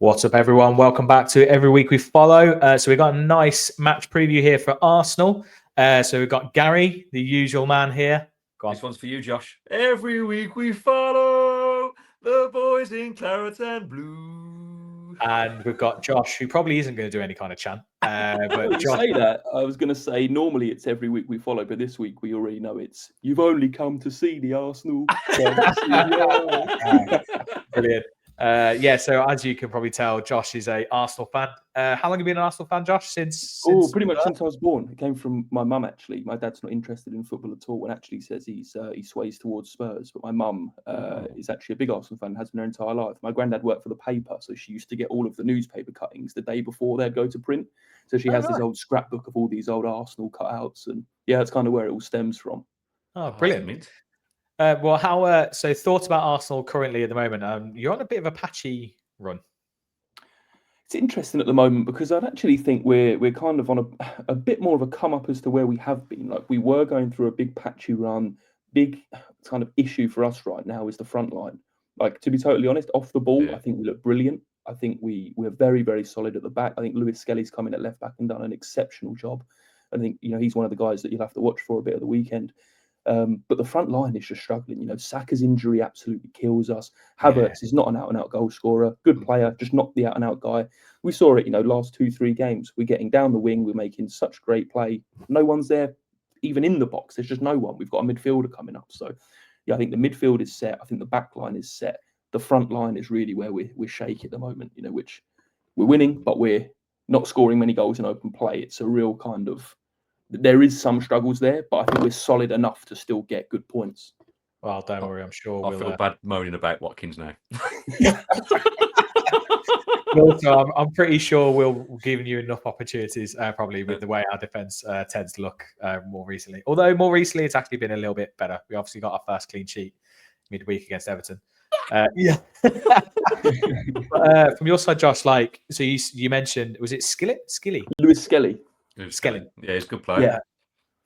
What's up, everyone? Welcome back to Every Week We Follow. So we've got a nice match preview here for Arsenal. So we've got Gary, the usual man here. Go on. This one's for you, Josh. Every week we follow the boys in claret and blue. And we've got Josh, who probably isn't going to do any kind of chant. But you say that, I was going to say normally it's every week we follow, but this week we already know it's you've only come to see the Arsenal. Brilliant. So as you can probably tell, Josh is a Arsenal fan. How long have you been an Arsenal fan, Josh? Since pretty much since I was born. It came from my mum, actually. My dad's not interested in football at all and actually says he sways towards Spurs. But my mum is actually a big Arsenal fan, has been her entire life. My granddad worked for the paper, so she used to get all of the newspaper cuttings the day before they'd go to print. So she has this old scrapbook of all these old Arsenal cutouts. And yeah, that's kind of where it all stems from. Oh, brilliant. So thoughts about Arsenal currently at the moment? You're on a bit of a patchy run. It's interesting at the moment because I'd actually think we're kind of on a bit more of a come up as to where we have been. Like we were going through a big patchy run. Big kind of issue for us right now is the front line. Like to be totally honest, off the ball, I think we look brilliant. I think we're very, very solid at the back. I think Lewis Skelly's come in at left back and done an exceptional job. I think he's one of the guys that you'll have to watch for a bit of the weekend. But the front line is just struggling. Saka's injury absolutely kills us. Havertz is not an out-and-out goal scorer. Good player, just not the out-and-out guy. We saw it, last 2-3 games. We're getting down the wing. We're making such great play. No one's there, even in the box. There's just no one. We've got a midfielder coming up. So, yeah, I think the midfield is set. I think the back line is set. The front line is really where we're shaky at the moment, which we're winning, but we're not scoring many goals in open play. It's a real kind of... There is some struggles there, but I think we're solid enough to still get good points. Well, don't worry, I'm sure I feel bad moaning about Watkins now. Also, I'm pretty sure we'll give you enough opportunities, probably with the way our defence tends to look more recently. Although more recently, it's actually been a little bit better. We obviously got our first clean sheet midweek against Everton. From your side, Josh, so you mentioned, was it Skilly? Lewis Skelly. Skelly. Yeah, he's a good player.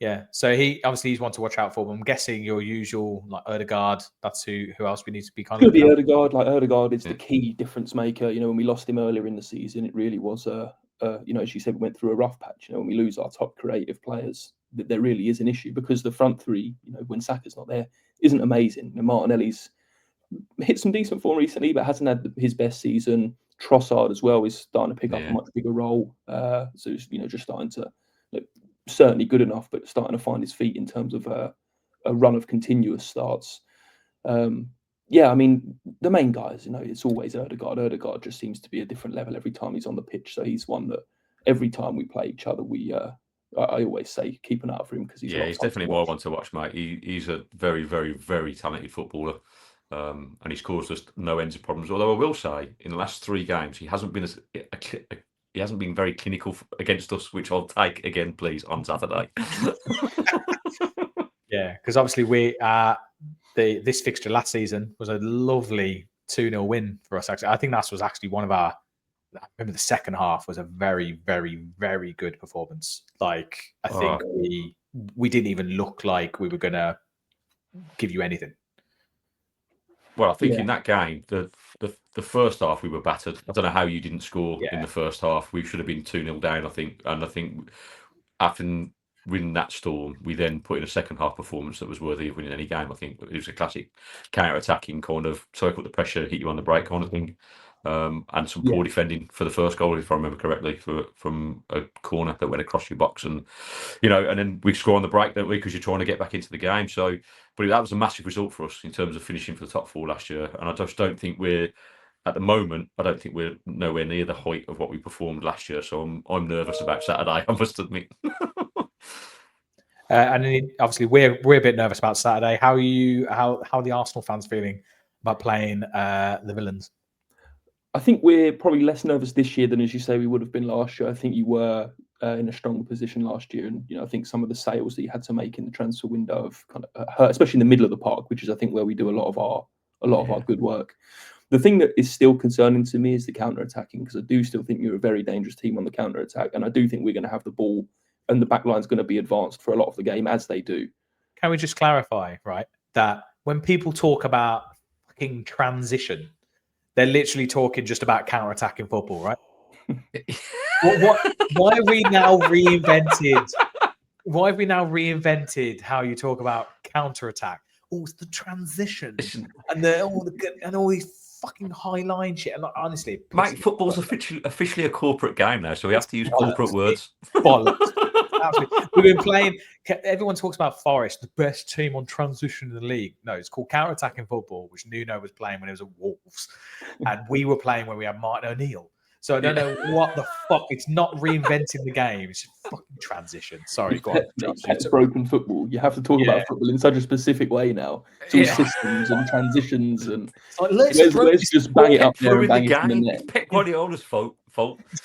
Yeah. So he's one to watch out for. But I'm guessing your usual Odegaard. That's who else we need to be kind of. Could be Odegaard. Odegaard is the key difference maker. When we lost him earlier in the season, it really was as you said, we went through a rough patch. When we lose our top creative players, there really is an issue because the front three, when Saka's not there, isn't amazing. Martinelli's hit some decent form recently, but hasn't had his best season. Trossard as well is starting to pick up a much bigger role. So just starting to certainly good enough, but starting to find his feet in terms of a run of continuous starts. The main guys, it's always Odegaard. Odegaard just seems to be a different level every time he's on the pitch. So he's one that every time we play each other, I always say keep an eye out for him because he's definitely more one to watch, mate. He's a very, very, very talented footballer. And he's caused us no ends of problems. Although I will say, in the last 3 games, he hasn't been very clinical against us, which I'll take again, please, on Saturday. Yeah, because obviously this fixture last season was a lovely 2-0 win for us. Actually, I think that was actually one of our. I remember the second half was a very, very, very good performance. I think we didn't even look like we were going to give you anything. Well, I think in that game, the first half we were battered. I don't know how you didn't score in the first half. We should have been 2-0 down, I think. And I think after winning that storm, we then put in a second half performance that was worthy of winning any game. I think it was a classic counter-attacking kind of soak up the pressure, hit you on the break kind of thing. And some poor defending for the first goal, if I remember correctly, from a corner that went across your box, and and then we score on the break, don't we? Because you're trying to get back into the game. So, but that was a massive result for us in terms of finishing for the top 4 last year. And I just don't think at the moment, I don't think we're nowhere near the height of what we performed last year. So I'm nervous about Saturday, I must admit. And then obviously we're a bit nervous about Saturday. How are the Arsenal fans feeling about playing the Villains? I think we're probably less nervous this year than, as you say, we would have been last year. I think you were in a stronger position last year, and I think some of the sales that you had to make in the transfer window have kind of hurt, especially in the middle of the park, which is I think where we do a lot of our good work. The thing that is still concerning to me is the counter-attacking, because I do still think you're a very dangerous team on the counter-attack, and I do think we're going to have the ball, and the back line's going to be advanced for a lot of the game as they do. Can we just clarify, right, that when people talk about fucking transition, they're literally talking just about counter-attacking football, right? Why have we now reinvented? Why have we now reinvented how you talk about counter-attack? Oh, it's the transition and all these fucking high line shit. And honestly, mate, football's officially a corporate game now, so we have to use corporate words. Bollocks. Absolutely. We've been playing. Everyone talks about Forest, the best team on transition in the league. No, it's called counter-attacking football, which Nuno was playing when he was at Wolves, and we were playing when we had Martin O'Neill. So I don't know what the fuck. It's not reinventing the game. It's fucking transition. Sorry, go on. It's broken football. You have to talk about football in such a specific way now. It's all systems and transitions and like, let's just bang it up there and bang it in the net. It's Pep Guardiola's fault.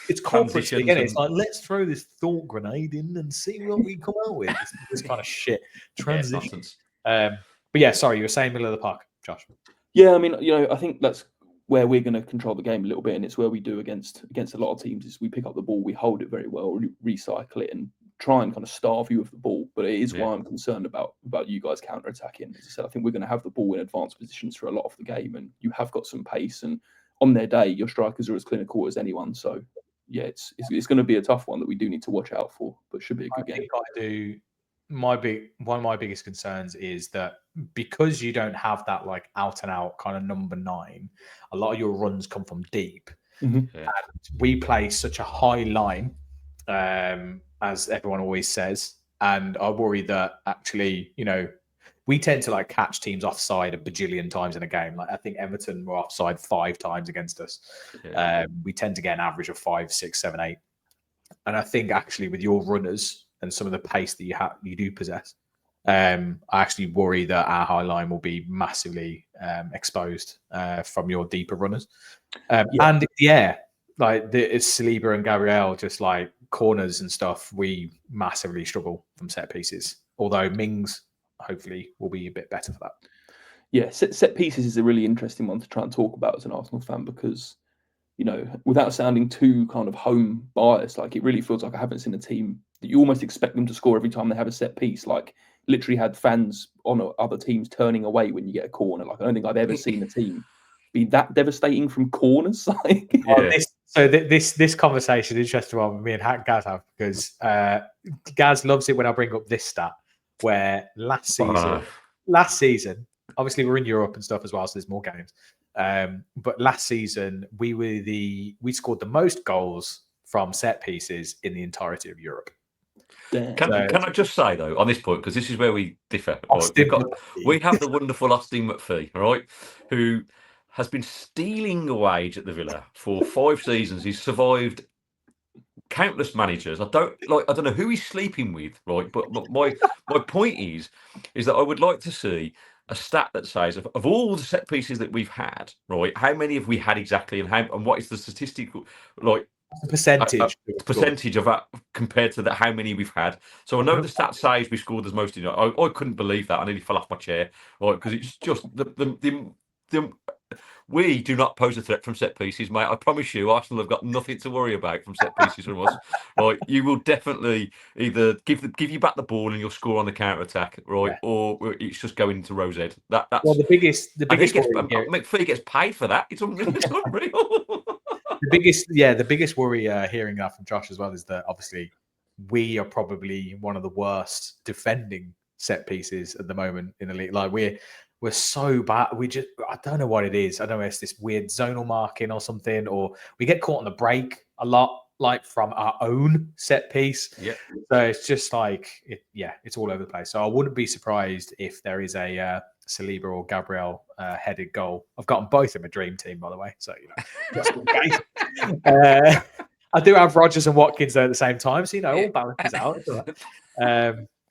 It's corporate again. It's like, let's throw this thought grenade in and see what we come out with. This kind of shit. Transition. But yeah, sorry, you were saying middle of the park, Josh. Yeah, I mean, I think that's where we're going to control the game a little bit, and it's where we do against a lot of teams is we pick up the ball, we hold it very well, recycle it, and try and kind of starve you of the ball. But it is why I'm concerned about you guys counter-attacking. As I said, I think we're going to have the ball in advanced positions for a lot of the game, and you have got some pace, and on their day, your strikers are as clinical as anyone. So yeah, it's going to be a tough one that we do need to watch out for, but should be a good game. One of my biggest concerns is that because you don't have that like out and out kind of number 9, a lot of your runs come from deep. And we play such a high line, as everyone always says. And I worry that actually, we tend to like catch teams offside a bajillion times in a game. Like I think Everton were offside 5 times against us. We tend to get an average of 5, 6, 7, 8. And I think actually with your runners and some of the pace that you do possess, I actually worry that our high line will be massively exposed from your deeper runners. And like it's Saliba and Gabriel, just like corners and stuff, we massively struggle from set pieces. Although Mings hopefully will be a bit better for that. Yeah, set pieces is a really interesting one to try and talk about as an Arsenal fan because, without sounding too kind of home biased, like it really feels like I haven't seen a team that you almost expect them to score every time they have a set piece. Like literally had fans on other teams turning away when you get a corner. Like I don't think I've ever seen a team be that devastating from corners. This conversation is interesting one me and Gaz have because Gaz loves it when I bring up this stat where last season, obviously we're in Europe and stuff as well, so there's more games. But last season we scored the most goals from set pieces in the entirety of Europe. Can I just say though on this point, because this is where we differ. We have the wonderful Austin McPhee, right, who has been stealing a wage at the Villa for 5 seasons. He's survived countless managers. I don't know who he's sleeping with, right? But my point is that I would like to see a stat that says of all the set pieces that we've had, right? How many have we had exactly, and what is the statistical percentage of that compared to how many we've had? So I know the stat says we scored as most. I couldn't believe that. I nearly fell off my chair, right? Because it's just we do not pose a threat from set pieces, mate. I promise you, Arsenal have got nothing to worry about from set pieces from us. Right? You will definitely either give you back the ball and you'll score on the counter attack, right? Or it's just going into Rose Ed. That's the biggest. McPhee gets paid for that. It's unreal. The biggest worry hearing that from Josh as well is that obviously we are probably one of the worst defending set pieces at the moment in the league. Like we're so bad. I don't know what it is. I don't know if it's this weird zonal marking or something, or we get caught on the break a lot, like from our own set piece. Yeah. So it's just like, it's all over the place. So I wouldn't be surprised if there is a Saliba or Gabriel headed goal. I've got them both in my dream team, by the way. So, just in case. I do have Rodgers and Watkins there at the same time. So, all balances out.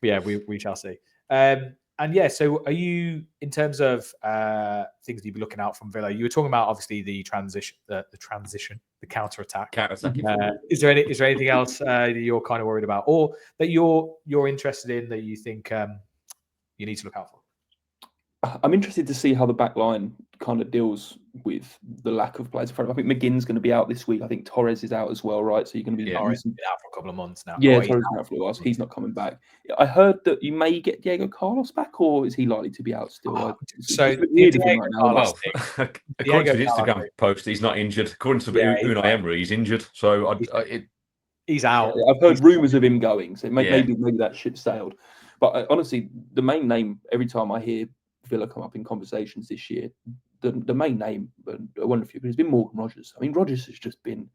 We shall see. So are you, in terms of things you'd be looking out from Villa, you were talking about obviously the transition, the counter-attack. Is there anything else that you're kind of worried about or that you're interested in that you think you need to look out for? I'm interested to see how the back line kind of deals with the lack of players in front of. I think McGinn's going to be out this week. I think Torres is out as well, right? So you're going to be Torres been out for a couple of months now. Yeah, Torres is out for a while, so he's not coming back. I heard that you may get Diego Carlos back, or is he likely to be out still? So weird right now. Well, according to the Instagram post, he's not injured. According to Unai Emery, he's injured. So he's out. I've heard rumours of him going, so maybe that ship sailed. But honestly, the main name every time I hear Villa come up in conversations this year, the main name, I wonder if has been Morgan Rogers. I mean, Rogers has just been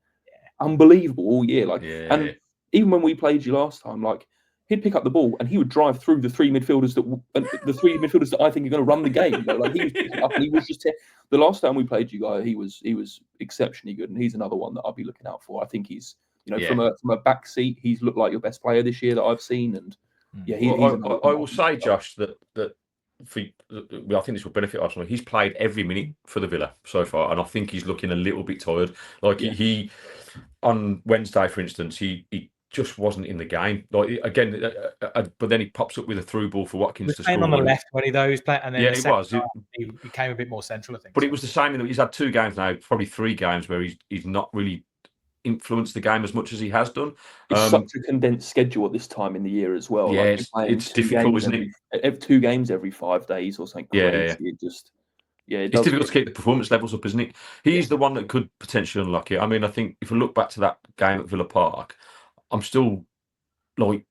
unbelievable all year. And even when we played you last time, like he'd pick up the ball and he would drive through the three midfielders that I think are going to run the game. You know? Like he was picking up and he was just the last time we played you guys, he was exceptionally good, and he's another one that I'll be looking out for. I think he's from a back seat, he's looked like your best player this year that I've seen, and I will say, Josh, that I think this will benefit Arsenal. He's played every minute for the Villa so far, and I think he's looking a little bit tired. Like he on Wednesday, for instance, he just wasn't in the game. Like again, but then he pops up with a through ball for Watkins to score. On the left when he was playing, and then he was. He became a bit more central, I think. But it was the same. He's had 2 games now, probably 3 games where he's not really influenced the game as much as he has done. It's such a condensed schedule at this time in the year as well. Yeah, it's difficult, isn't it? 2 games every 5 days or something crazy. It's difficult to keep the performance levels up, isn't it? He's the one that could potentially unlock it. I mean, I think if I look back to that game at Villa Park, I'm still like,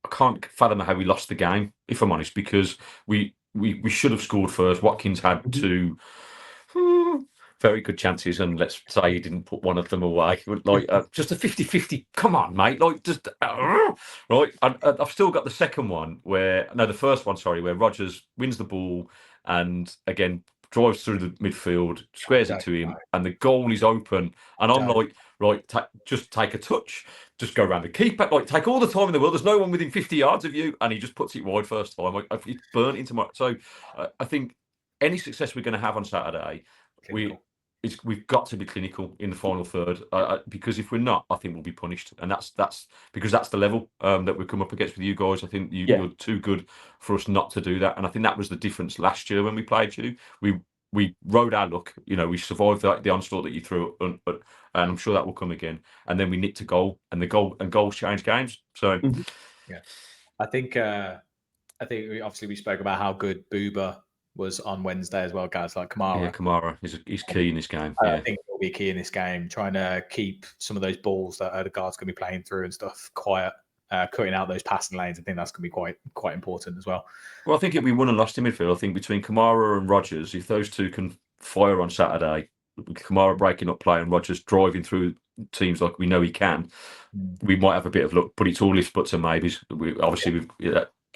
I can't fathom how we lost the game, if I'm honest, because we should have scored first. Watkins had 2 very good chances, and let's say he didn't put one of them away. Like just a 50-50. Come on, mate. Like just right. I've still got the second one the first one. Sorry, where Rodgers wins the ball and again drives through the midfield, squares it to him, and the goal is open. And I'm like, right, just take a touch, just go around the keeper, like take all the time in the world. There's no one within 50 yards of you, and he just puts it wide first time. Like it's burnt into my. So I think any success we're going to have on Saturday, we've got to be clinical in the final third, because if we're not, I think we'll be punished, and that's because that's the level that we've come up against with you guys. I think you're too good for us not to do that, and I think that was the difference last year when we played you. We rode our luck, we survived the onslaught that you threw, and I'm sure that will come again. And then we nicked a goal, and goals change games. So I think obviously we spoke about how good Booba was on Wednesday as well, guys. Like Kamara. Yeah, Kamara. He's key in this game. I think he'll be key in this game, trying to keep some of those balls that Odegaard's going to be playing through and stuff quiet, cutting out those passing lanes. I think that's going to be quite important as well. Well, I think if we won and lost in midfield, I think between Kamara and Rodgers, if those two can fire on Saturday, Kamara breaking up play and Rodgers driving through teams like we know he can, we might have a bit of luck. But it's all ifs, buts, and maybes.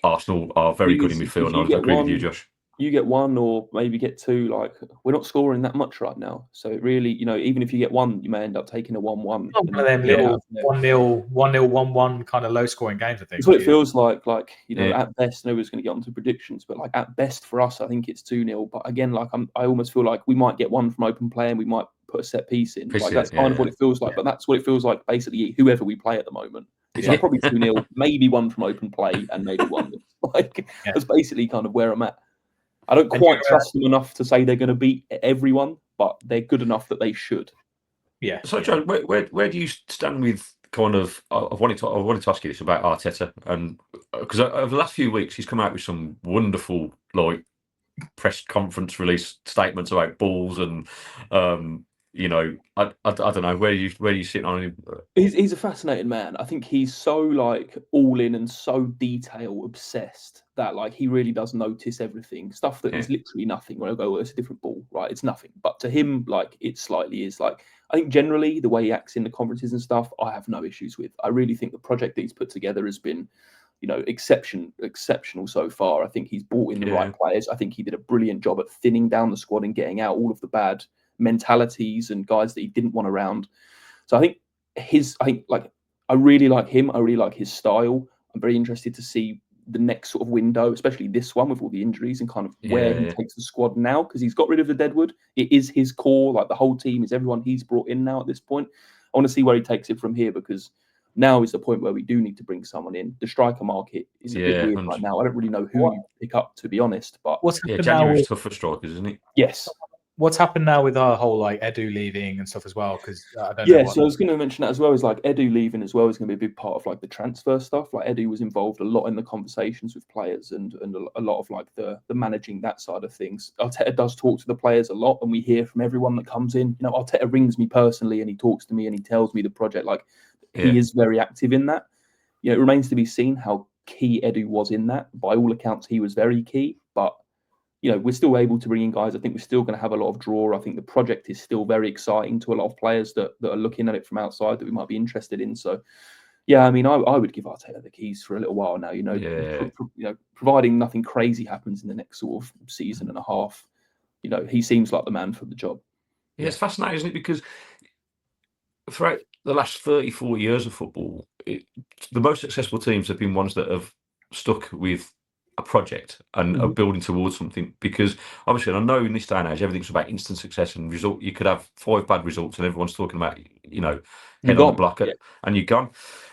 Arsenal are very good in midfield, and I agree with you, Josh. You get 1 or maybe get 2. Like we're not scoring that much right now, so it really, even if you get 1, you may end up taking a 1-1. One of them little 1-0, 1-1 kind of low-scoring games. I think that's what it feels like. At best, nobody's going to get onto predictions, but like at best for us, I think it's 2-0. But again, like I almost feel like we might get 1 from open play, and we might put a set piece in. That's kind of what it feels like. But that's what it feels like basically. Whoever we play at the moment, it's like probably 2-0, maybe 1 from open play, and maybe 1. That's basically kind of where I'm at. I don't quite trust them enough to say they're going to beat everyone, but they're good enough that they should. Yeah. So, John, where do you stand with kind of? I wanted to ask you this about Arteta, and because over the last few weeks he's come out with some wonderful press conference release statements about balls and I don't know where you sit on him. He's a fascinating man. I think he's so all in and so detail obsessed that he really does notice everything. Stuff that is literally nothing. When I go, it's a different ball, right? It's nothing. But to him, it slightly is. I think generally the way he acts in the conferences and stuff, I have no issues with. I really think the project that he's put together has been, exceptional so far. I think he's brought in the right players. I think he did a brilliant job at thinning down the squad and getting out all of the bad mentalities and guys that he didn't want around. So I think I really like him. I really like his style. I'm very interested to see the next sort of window, especially this one with all the injuries and kind of where he takes the squad now, because he's got rid of the deadwood. It is his core. The whole team is everyone he's brought in now at this point. I want to see where he takes it from here, because Now is the point where we do need to bring someone in. The striker market is a bit weird 100%. right now. I don't really know who you pick up, to be honest. But what's happened January's now? tough for strikers, isn't it? Yes. What's happened now with our whole like Edu leaving and stuff as well? Because I don't know. So I was going to mention that as well. Is like Edu leaving as well is going to be a big part of like the transfer stuff. Like Edu was involved a lot in the conversations with players and a lot of like the managing that side of things. Arteta does talk to the players a lot, and we hear from everyone that comes in. You know, Arteta rings me personally and he talks to me and he tells me the project. Like he is very active in that. You know, it remains to be seen how key Edu was in that. By all accounts, he was very key, but you know, we're still able to bring in guys. I think we're still going to have a lot of draw. I think the project is still very exciting to a lot of players that are looking at it from outside that we might be interested in. So, yeah, I mean, I would give Arteta the keys for a little while now. You know, providing nothing crazy happens in the next sort of season and a half. You know, he seems like the man for the job. Yeah, it's fascinating, isn't it? Because throughout the last 30, 40 years of football, the most successful teams have been ones that have stuck with a project and are building towards something. Because obviously, and I know in this day and age, everything's about instant success and result. You could have 5 bad results and everyone's talking about, you know, head on the block and you're gone.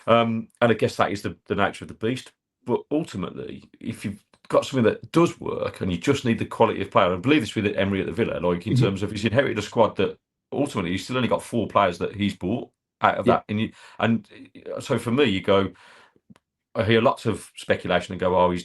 And I guess that is the nature of the beast. But ultimately, if you've got something that does work and you just need the quality of player, I believe this with Emery at the Villa, like in terms of he's inherited a squad that ultimately he's still only got 4 players that he's bought out of that. And so for me, you go, I hear lots of speculation and go, oh, he's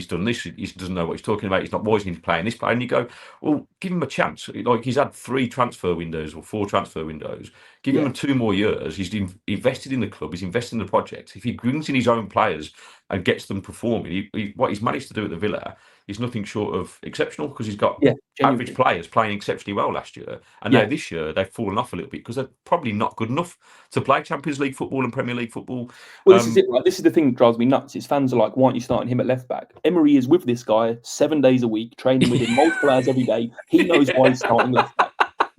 done this. He doesn't know what he's talking about. He's not wise into playing this player. And you go, well, give him a chance. Like he's had 3 transfer windows or 4 transfer windows. Give him 2 more years. He's invested in the club. He's invested in the project. If he brings in his own players and gets them performing, what he's managed to do at the Villa is nothing short of exceptional because he's got average players playing exceptionally well last year. And now this year they've fallen off a little bit because they're probably not good enough to play Champions League football and Premier League football. Well, this is it, right? This is the thing that drives me nuts. His fans are like, why aren't you starting him at left back? Emery is with this guy 7 days a week, training with him multiple hours every day. He knows why he's starting left back.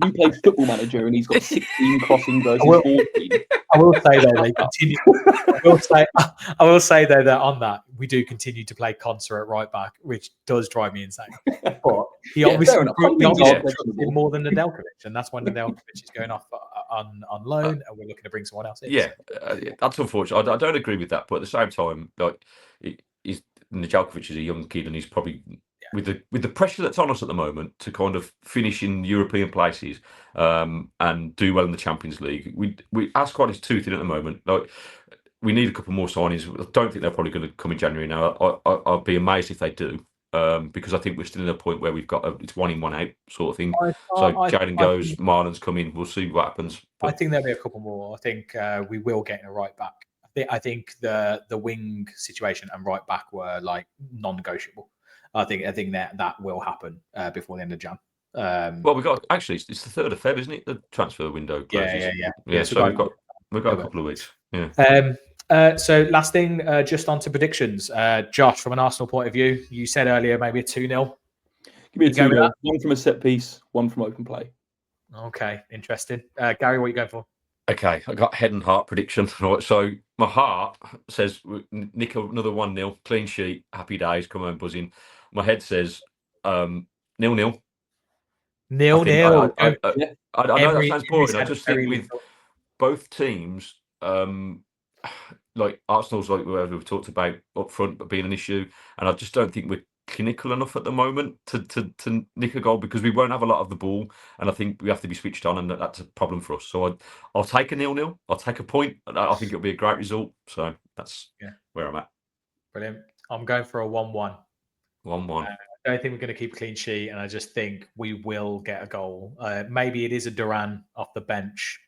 You play Football Manager and he's got 16 crossing versus 14. I will say though, they continue. I will say though that on that we do continue to play Concert at right back, which does drive me insane. But he obviously him more than Nedeljkovic, and that's when Nedeljkovic is going off on loan, and we're looking to bring someone else in. That's unfortunate. I don't agree with that, but at the same time, like Nedeljkovic is a young kid, and he's probably with the pressure that's on us at the moment to kind of finish in European places and do well in the Champions League. Our squad is tooth in at the moment. Like we need a couple more signings. I don't think they're probably going to come in January now. I'll be amazed if they do. Because I think we're still in a point where we've got it's 1 in 1 out sort of thing. So Jayden goes, Malen's come in. We'll see what happens. But I think there'll be a couple more. I think we will get in a right back. I think the wing situation and right back were like non-negotiable. I think that will happen before the end of Jan. Well, we got it's the 3rd of Feb, isn't it? The transfer window closes. Yeah. So we've got a couple of weeks. Yeah. So last thing, just on to predictions. Josh, from an Arsenal point of view, you said earlier maybe a 2-0. Give me a 2-0. One from a set piece, one from open play. Okay, interesting. Gary, what are you going for? Okay, I got head and heart prediction. Right, so my heart says nick another 1-0, clean sheet, happy days, come home buzzing. My head says 0-0. 0-0. I know that sounds boring. I just think with both teams, like Arsenal's like whatever we've talked about up front, but being an issue, and I just don't think we're clinical enough at the moment to nick a goal because we won't have a lot of the ball, and I think we have to be switched on, and that's a problem for us. So I'll take a 0-0. I'll take a point. I think it'll be a great result. So that's where I'm at. Brilliant. I'm going for a 1-1. 1-1. I don't think we're going to keep a clean sheet, and I just think we will get a goal. Maybe it is a Durán off the bench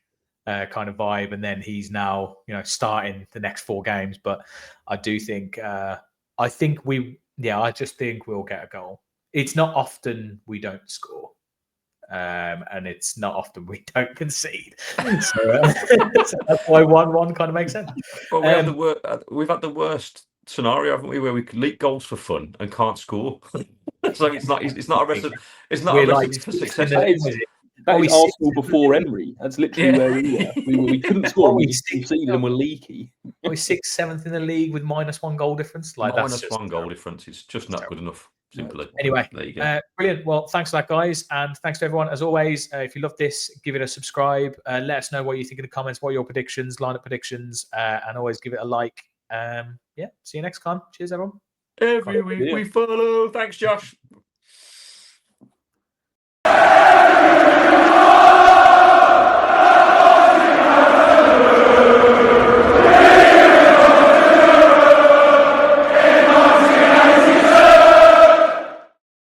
kind of vibe, and then he's now starting the next 4 games. But I do think I just think we'll get a goal. It's not often we don't score, and it's not often we don't concede. So that's why 1-1 kind of makes sense. Well, we've had the worst scenario, haven't we, where we leak goals for fun and can't score. So it's not a recipe. It's not a recipe for success. That is Arsenal before Emery. That's literally where we were. We couldn't score. We conceded and were leaky. We're 6th, 7th in the league with -1 goal difference. Like -1 goal difference. It's just not good enough. Simply. Anyway, there you go. Brilliant. Well, thanks for that, guys. And thanks to everyone. As always, if you love this, give it a subscribe. Let us know what you think in the comments, what are your predictions, lineup predictions, and always give it a like. Yeah, see you next time. Cheers, everyone. Every week we follow. Thanks, Josh.